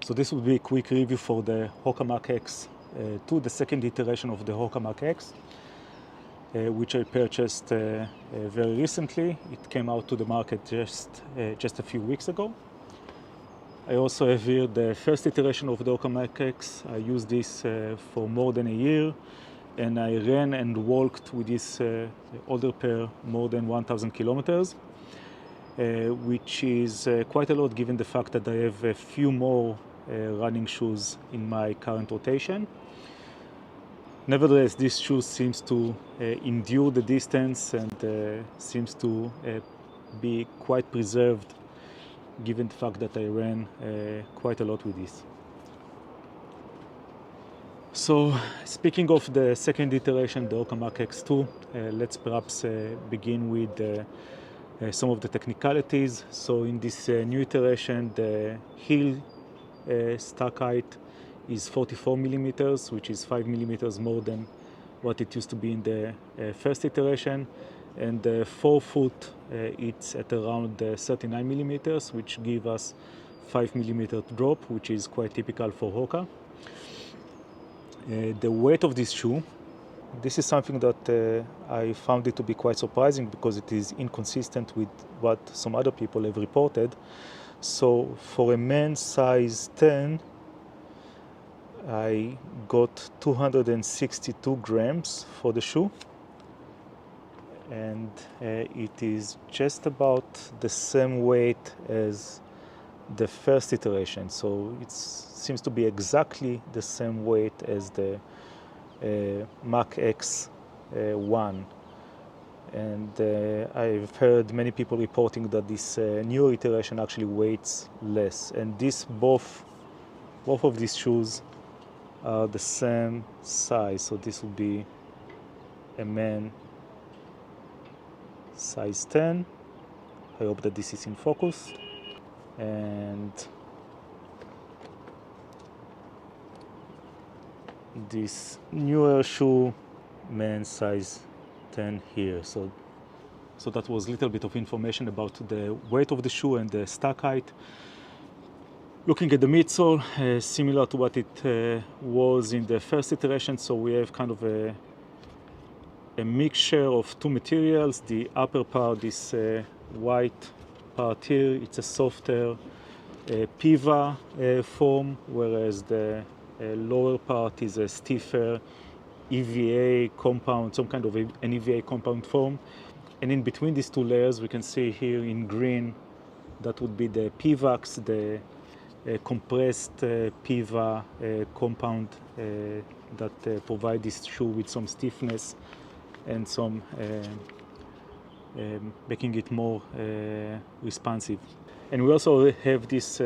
So this will be a quick review for the Hoka Mach X2, the second iteration of the Hoka Mach X, which I purchased very recently. It came out to the market just a few weeks ago. I also have here the first iteration of the Hoka Mach X. I used this for more than a year, and I ran and walked with this older pair more than 1,000 kilometers, which is quite a lot given the fact that I have a few more running shoes in my current rotation. Nevertheless, this shoe seems to endure the distance and seems to be quite preserved given the fact that I ran quite a lot with this. So, speaking of the second iteration, the Hoka Mach X2, let's perhaps begin with some of the technicalities. So in this new iteration, the heel stack height is 44 millimeters, which is 5 millimeters more than what it used to be in the first iteration. And the forefoot, it's at around 39 millimeters, which give us 5 millimeter drop, which is quite typical for Hoka. The weight of this shoe, this is something that I found it to be quite surprising because it is inconsistent with what some other people have reported. So for a man size 10, I got 262 grams for the shoe, and it is just about the same weight as the first iteration. So it seems to be exactly the same weight as the Mach X1. And I've heard many people reporting that this new iteration actually weighs less. And both of these shoes are the same size. So this will be a man size 10. I hope that this is in focus. And this newer shoe, man size 10 here. So that was a little bit of information about the weight of the shoe and the stack height. Looking at the midsole, similar to what it was in the first iteration, so we have kind of a mixture of two materials. The upper part, this white part here, it's a softer PEBA foam, whereas the lower part is a stiffer EVA compound, some kind of an EVA compound foam. And in between these two layers, we can see here in green, that would be the Pebax, the compressed PEBA compound that provide this shoe with some stiffness and some making it more responsive. And we also have this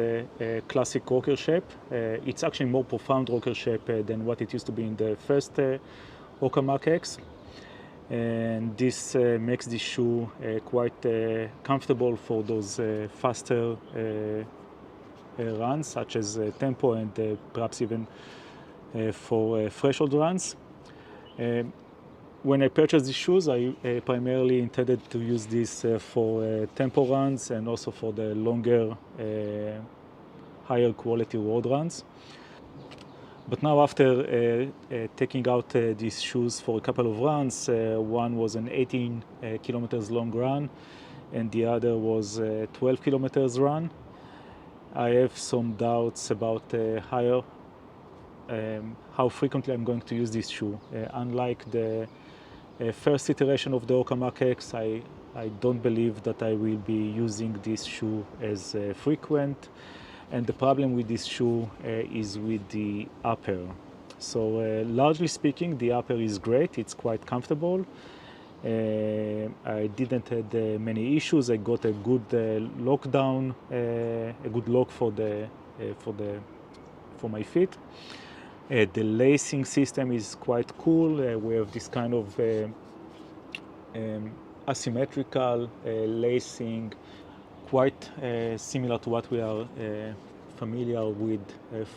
classic rocker shape. It's actually more profound rocker shape than what it used to be in the first Hoka Mach X. And this makes this shoe quite comfortable for those faster runs, such as tempo and perhaps even for threshold runs. When I purchased these shoes, I primarily intended to use this for tempo runs and also for the longer, higher quality road runs. But now after taking out these shoes for a couple of runs, one was an 18 kilometers long run and the other was 12 kilometers run, I have some doubts about how frequently I'm going to use this shoe. Unlike the first iteration of the Hoka Mach X, I don't believe that I will be using this shoe as frequent. And the problem with this shoe is with the upper. So largely speaking, the upper is great. It's quite comfortable. I didn't have many issues. I got a good lockdown, a good lock for my feet. The lacing system is quite cool. We have this kind of asymmetrical lacing, quite similar to what we are familiar with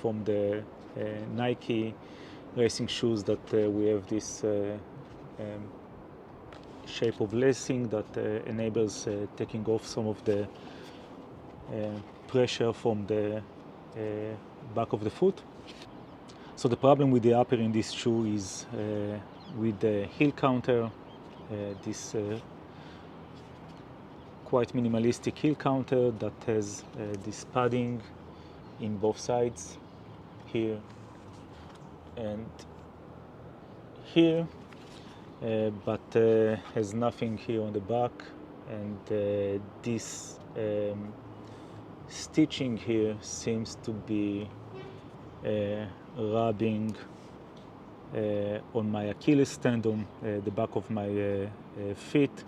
from the Nike racing shoes, that we have this shape of lacing that enables taking off some of the pressure from the back of the foot. So the problem with the upper in this shoe is with the heel counter, this quite minimalistic heel counter that has this padding in both sides, here and here, but has nothing here on the back, and this stitching here seems to be rubbing on my Achilles tendon, the back of my feet.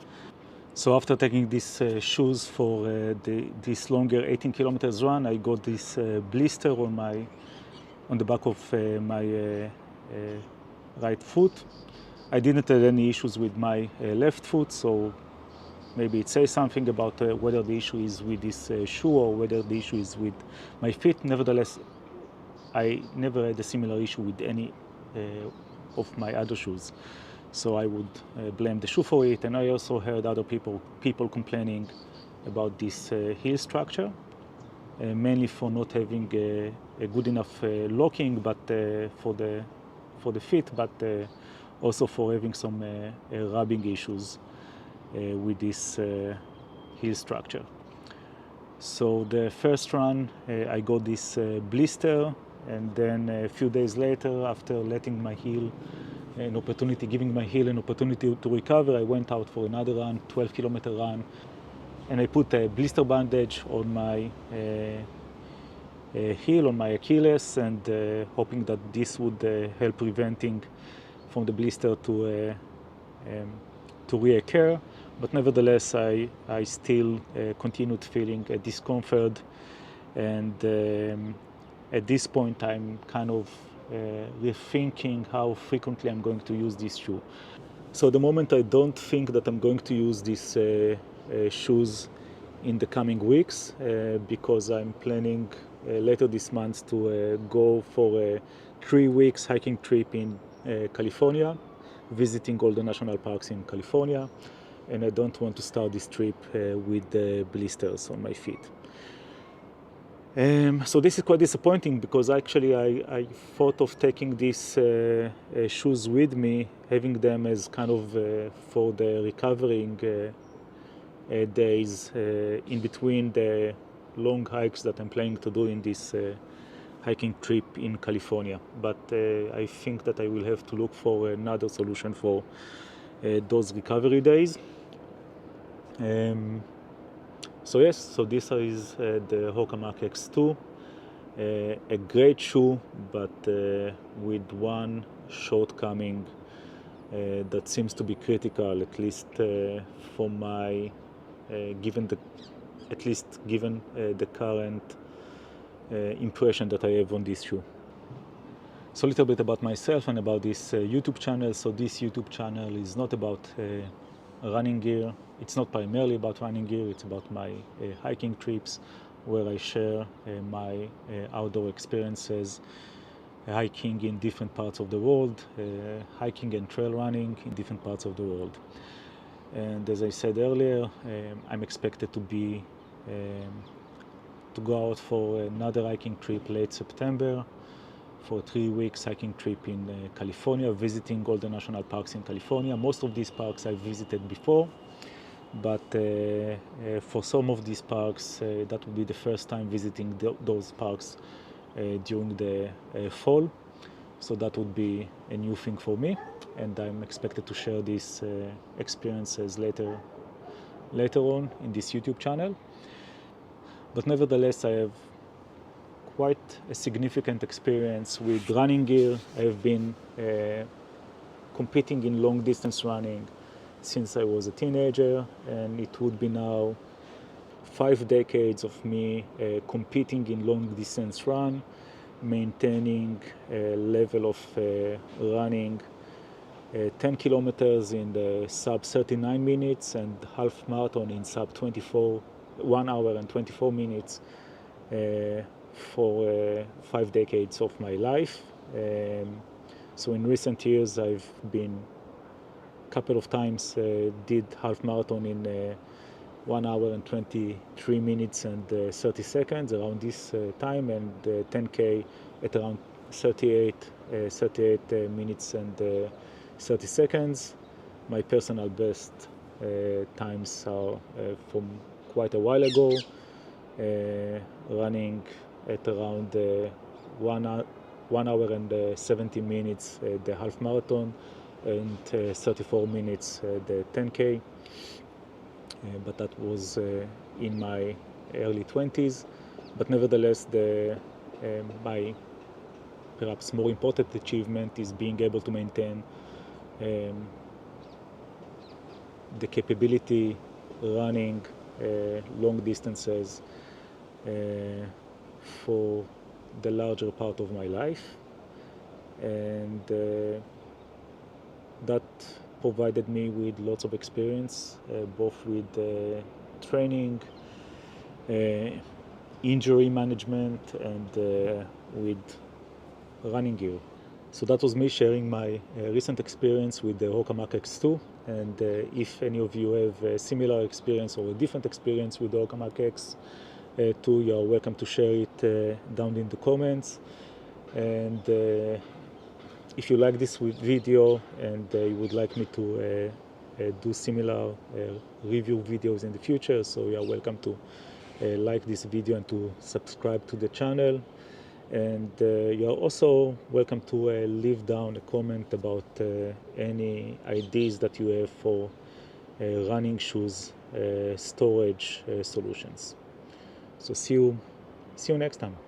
So after taking these shoes for this longer 18 kilometers run, I got this blister on the back of my right foot. I didn't have any issues with my left foot, so maybe it says something about whether the issue is with this shoe or whether the issue is with my feet. Nevertheless, I never had a similar issue with any of my other shoes. So I would blame the shoe for it. And I also heard other people complaining about this heel structure, mainly for not having a good enough locking, but for the feet, but also for having some rubbing issues with this heel structure. So the first run, I got this blister, and then a few days later, after letting my heel giving my heel an opportunity to recover, I went out for another run, 12-kilometer run, and I put a blister bandage on my heel, on my Achilles, and hoping that this would help preventing from the blister to reoccur. But nevertheless, I still continued feeling a discomfort, and at this point I'm kind of rethinking how frequently I'm going to use this shoe. So at the moment I don't think that I'm going to use these shoes in the coming weeks because I'm planning later this month to go for a 3 weeks hiking trip in California, visiting all the national parks in California, and I don't want to start this trip with blisters on my feet. So this is quite disappointing because actually I thought of taking these shoes with me, having them as kind of for the recovering days in between the long hikes that I'm planning to do in this hiking trip in California. But I think that I will have to look for another solution for those recovery days. So yes, so this is the Hoka Mach X2, a great shoe, but with one shortcoming that seems to be critical, at least for my, given the current impression that I have on this shoe. So a little bit about myself and about this YouTube channel. So this YouTube channel is not about running gear. It's not primarily about running gear, it's about my hiking trips, where I share my outdoor experiences, hiking in different parts of the world, hiking and trail running in different parts of the world. And as I said earlier, I'm expected to go out for another hiking trip late September, for 3 weeks hiking trip in California, visiting all the national parks in California. Most of these parks I've visited before, but for some of these parks, that would be the first time visiting those parks during the fall. So that would be a new thing for me, and I'm expected to share these experiences later on in this YouTube channel. But nevertheless, I have quite a significant experience with running gear. I have been competing in long distance running since I was a teenager, and it would be now 5 decades of me competing in long distance run, maintaining a level of running 10 kilometers in the sub 39 minutes and half marathon in sub 1 hour and 24 minutes for 5 decades of my life. So in recent years I've been a couple of times did half marathon in 1 hour and 23 minutes and 30 seconds around this time, and 10K at around 38 minutes and 30 seconds. My personal best times are from quite a while ago, running at around 1 hour and 70 minutes the half marathon and 34 minutes the 10K. But that was in my early 20s. But nevertheless, my perhaps more important achievement is being able to maintain the capability running long distances for the larger part of my life, and that provided me with lots of experience, both with training, injury management, and with running gear. So that was me sharing my recent experience with the Hoka Mach X2, and if any of you have a similar experience or a different experience with the Hoka Mach X2, you are welcome to share it down in the comments. And if you like this video and you would like me to do similar review videos in the future, so you are welcome to like this video and to subscribe to the channel. And you are also welcome to leave down a comment about any ideas that you have for running shoes storage solutions. So see you next time.